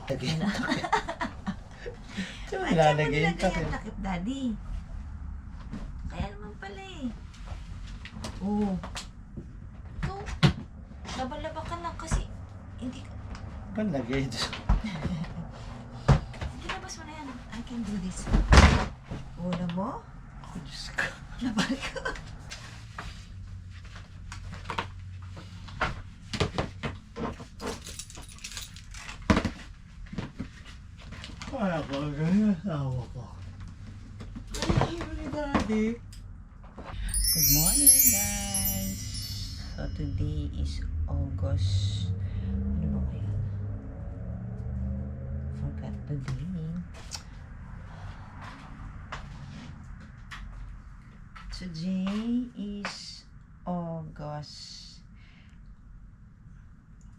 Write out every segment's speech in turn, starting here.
Lagay yung takip. Diba At saan mo nilalagay yung nilagay takip? ang takip, Daddy? Kaya naman pala eh. Oo. Ito, laba-laba ka lang kasi hindi ka... Ba't lagay ito? Ginabas mo na yan. I can do this. Wala mo? Oh, Diyos ko. Laban ka. Kaya ko, ganyan asawa ko. Ay, Daddy. Good morning, guys. So, today is August. Ano ba kaya? Forgot the day. Today is August.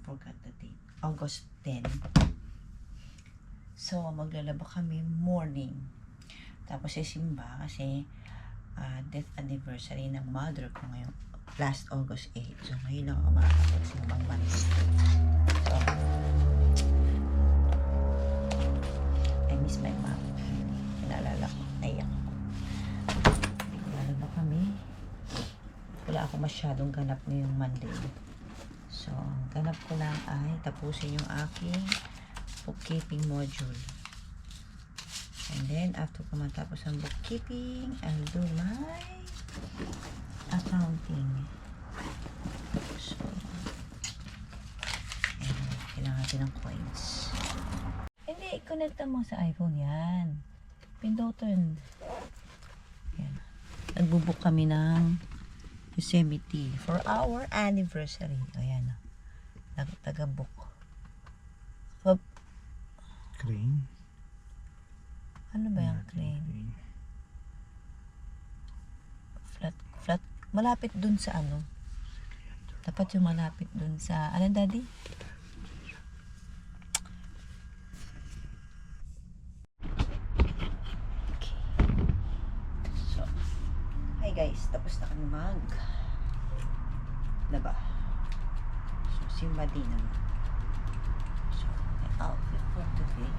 Forgot the date. August 10. So, maglalaba kami morning. Tapos sisimba kasi death anniversary ng mother ko ngayon. Last August 8. So, ngayon lang ako makakapagsimbang Monday. So, I miss my mom. Pinalala ko. Naiyak ako. Lalaba kami. Wala ako masyadong ganap ngayong Monday. So, ang ganap ko lang ay tapusin yung aking bookkeeping module. And then, after ko matapos ang bookkeeping, I'll do my accounting. So, kailangan natin ng coins. Hindi, connect mo sa iPhone yan. Pindutin. Yan. Nagbubook kami ng Yosemite for our anniversary. Ayan. Taga-book. Crane? Ano ba yung crane? Flat. Malapit dun sa ano? Dapat yung malapit dun sa... Ano, Daddy? Okay. So, hi guys. Tapos na kami laba. So, simba din naman. So, my outfit for today.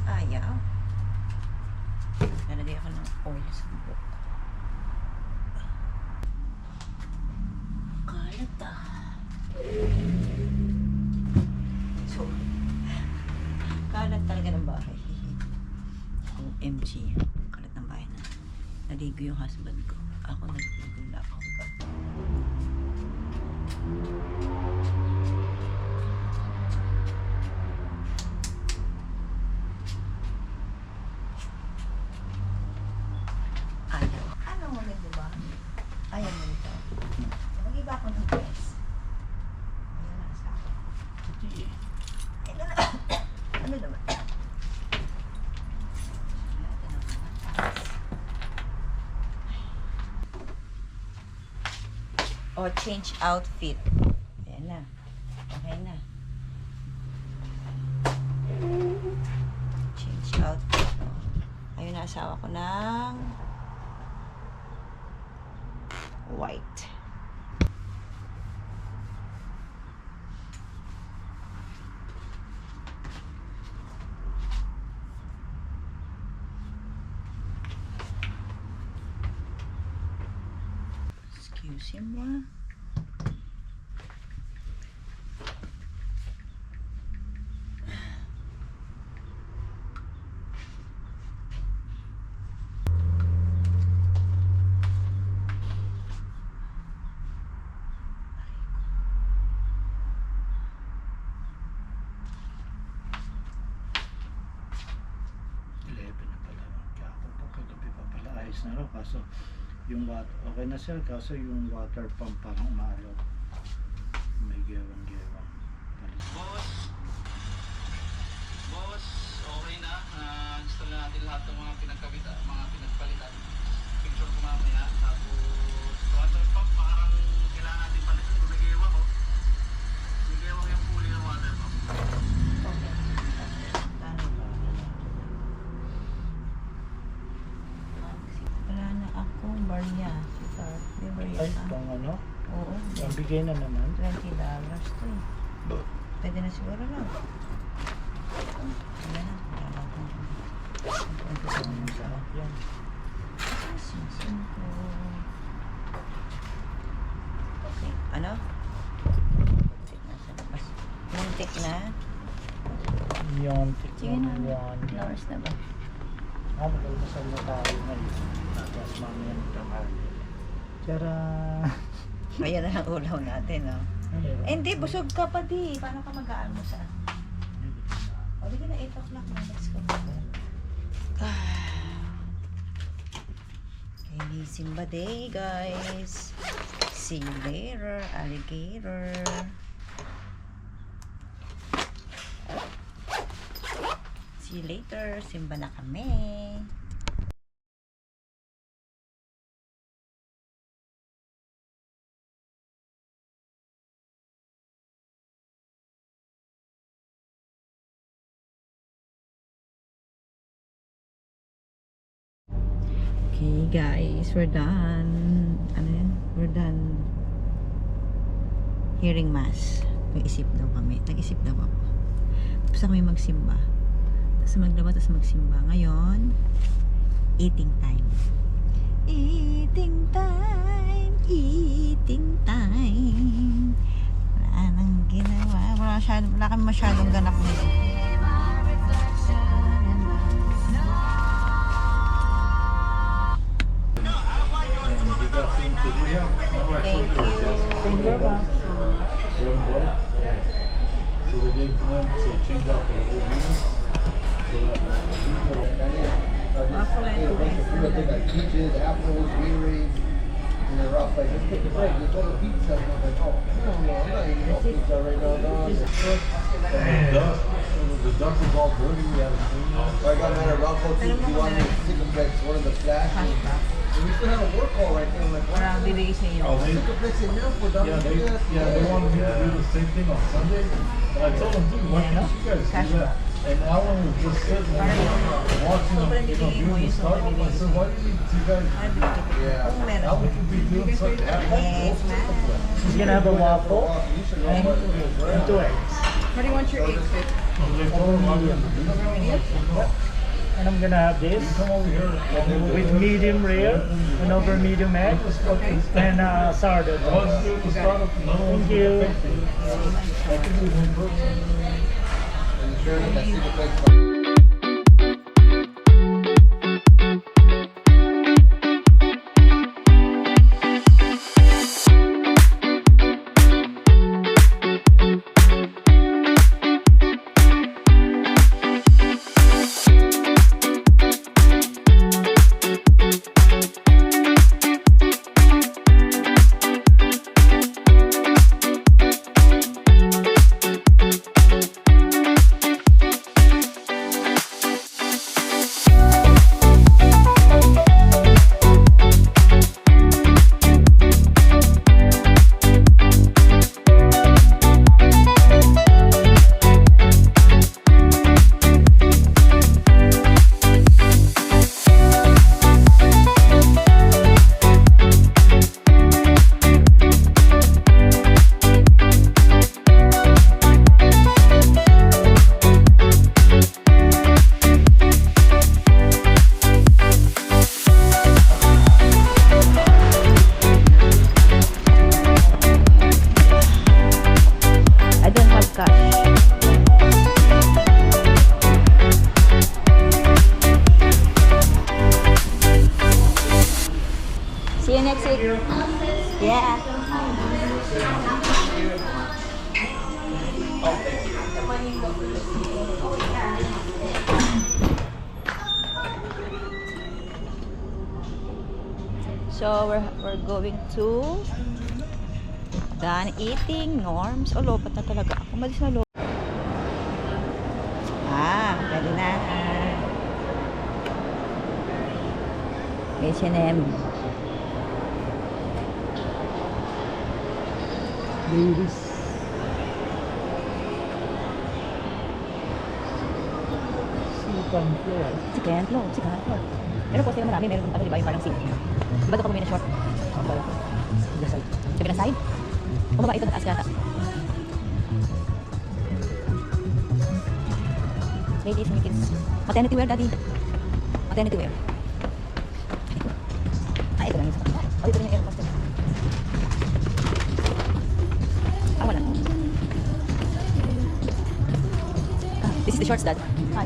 Ayaw. Nalagay ako ng oil sa buhok. Kalat So, kalat talaga ng bahay. OMG. Kalat ng bahay na. Naligo yung husband ko. Ako naligo na ako. Ano mo na, diba? Ayaw mo nito. Mag-iba ako ng dress. Ayaw na sa akin. Ito na. Ano naman? O, change outfit. Ayan na. Okay na. Change outfit. Ayun na, asawa ko ng white. Excuse me. Na raw, kaso yung water, okay na siya, kaso yung water pump parang umalaw. May gewang-gewang. Boss, okay na. Install na natin lahat ng mga pinagpalitan. Picture ko mamaya. Tapos, water pump, parang kailangan natin palitan. Gumigewang, oh. Gumigewang yung puli ng water pump. Wala na akong barya. May barya Ay, ka? pang ano? Oo. Pang Bigay na naman. $20 to eh. Pwede na siguro lang. Wala na. Wala lang kung Sarap yan. okay. Ano? Muntik na sa labas. Muntik na. Yung tik Sige na. one. Flowers na ba? Magdasal na tayo ngayon. Tapos mamaya ng tanghali. Tara! Ayan na lang ulaw natin, no? Eh, hindi, busog ka pa di. Paano ka mag-aalmusal? O, di ka na 8 o'clock na. Let's go. Okay, Simba Day, guys. See you later, alligator. See you later. Simba na kami. Okay guys, we're done. Ano yan? We're done hearing mass. Nag-isip daw kami. Nag-isip daw ako. Tapos kami magsimba. Tapos maglaba, tapos magsimba. Ngayon, eating time. Eating time. Eating time. Wala nang ginawa. Wala kami masyadong ganap nito. Thank you. So they gave to them to change out the whole meal. Waffle and Like peaches, apples, berries, and they're off like, let's take a break, let's go to pizza. And I'm like, oh, hell no, I'm not eating no pizza right now, dog. The duck was all dirty. We had to clean it. So I got mad at Ralpho too, he wanted me to stick a flex, one of the flash. And we still had a work call right there. I'm like, Parang what? delays na yun. Oh, they, Stick a flex in there for dog. they wanted me to do the same thing on Sunday. And I told them, dude, why can't you guys do that? And Alan was just sitting there watching them, doing the startup. I said, why do you need two guys? Yeah. Alan could be doing something. Yes, ma'am. She's gonna have a waffle and 2 eggs. How do you want your eggs? Babe? They told him, And I'm gonna have this come over here. with medium rare, an over medium egg, and sourdough. Let's do the startup. Thank you. And sure enough, that stick a flex. I don't have cash. See you next week. Yeah. So we're going to done eating norms. Oh, lobat na talaga ako. Malis na lobat. Pwede na. H&M. Ladies. Second floor. Second floor. Meron po sila marami. Meron pa, di ba? Yung parang seat. Di ba ito kami na short? Sabi na side? Bumaba ito, nataas yata. Ladies and kids. Maternity wear, daddy. Maternity wear. Ah, ito lang yung sa. Oh, ito lang yung air hostess. Ah, wala. Ah, this is the shorts, dad. Hi.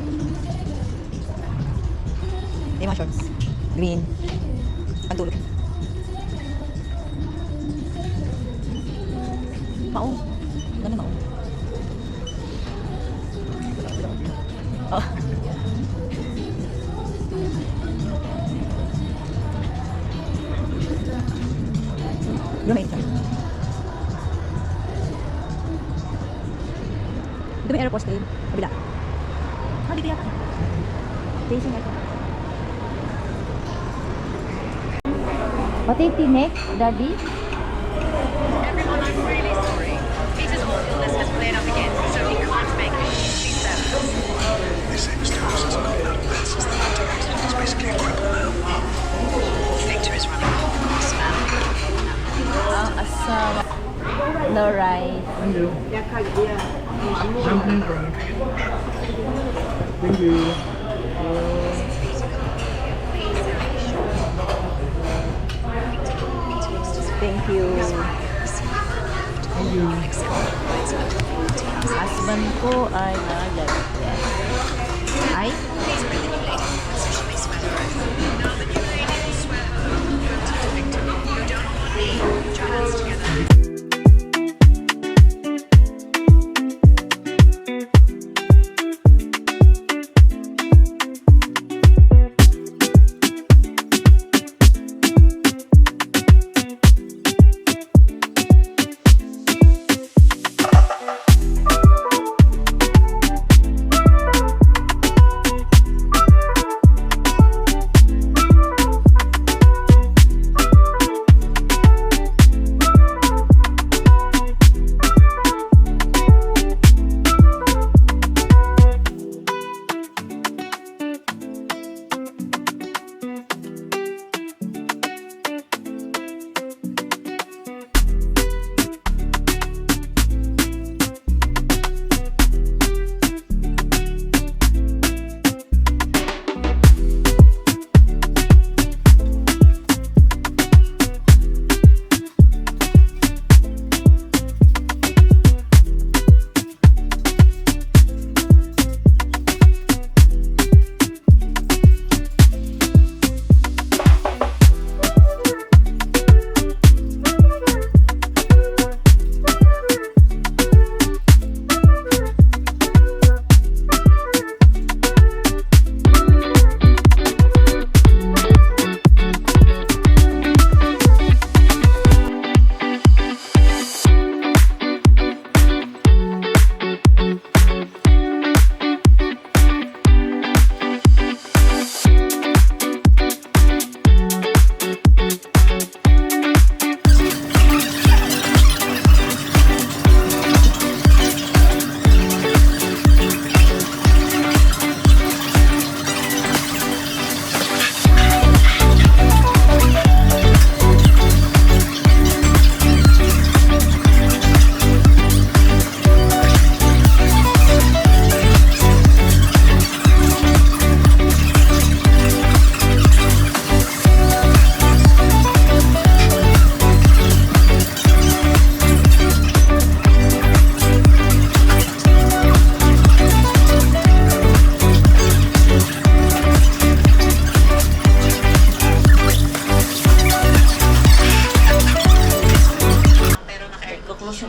Yung mga shorts. Green. Pantulog. Maong. Ganda maong. Oh. Lumait siya. Ito may airpost din. Kabila. Ah, dito yata. Facing ito. Pati tinik, daddy. Everyone, I'm really sorry. Peter's awful illness has played up again, so he can't make it. She said. Victor is running a whole course now. Ang asawa. No rice. Thank you. Something from. Thank you. Thank you. Thank you. Husband ko ay nalagyan. Ay?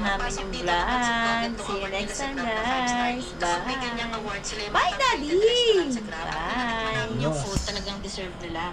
namin yung vlog. See you next time, guys. Bye. Bye, Daddy. Bye. Yung food talagang deserve nila.